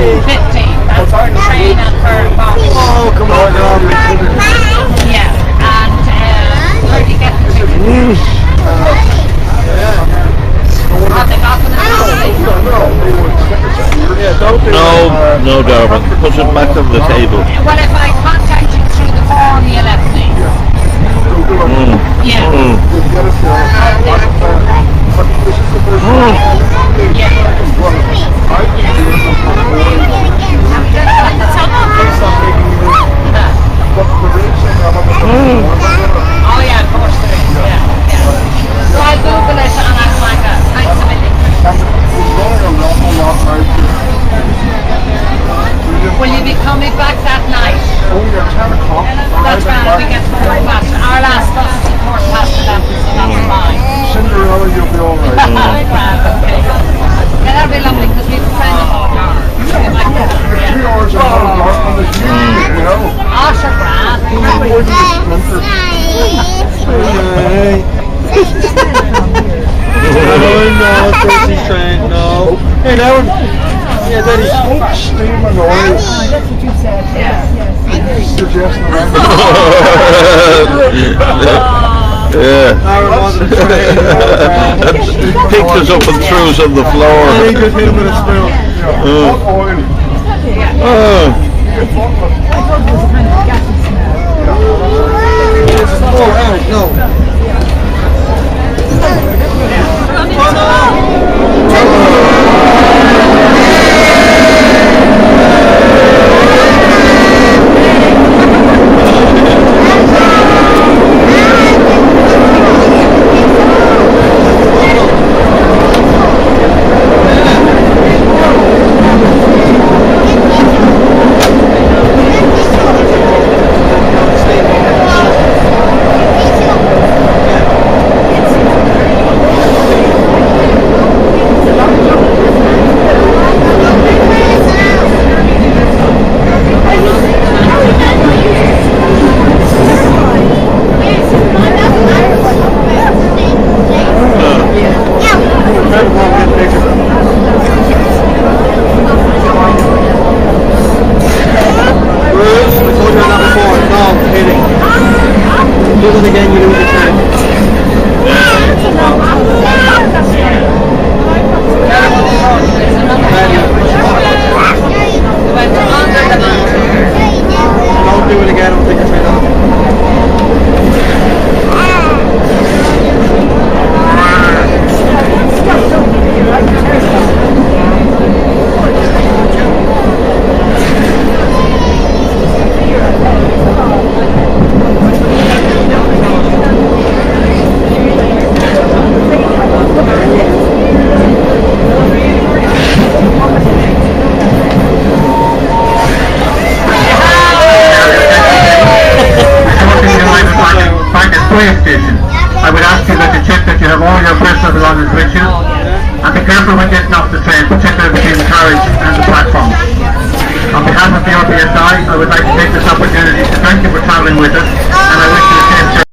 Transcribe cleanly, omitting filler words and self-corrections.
15. That's for train and for box. Oh, come on, Yeah, and where do you get the chicken? Have they got them in the No, Darwin. Put it back on the table. Well, if I contact you through the form you left me. Yeah. Oh yeah, of course there is. Yeah. So I Google it and I'm like, thanks a million. Will you be coming back that night? That's right, we get to quarter past. Our last bus is at quarter past 11, so that's fine. Cinderella, you'll be all right. Okay. Yeah, that'll be lovely because we have a friend of ours. Sure, Brad. No, Tracy's trying, no. Hey, that one. Yeah, Daddy. Steam and oil. That's what you said. Yes. Suggesting Picked us up and threw us on the floor. He could hit him with a spoon. Oil. No. Again, you lose the time. Don't do it again, I'll take your feet off. I would ask you that you check that you have all your personal belongings with you, and be careful when getting off the train, particularly between the carriage and the platform. On behalf of the RPSI, I would like to take this opportunity to thank you for travelling with us, and I wish you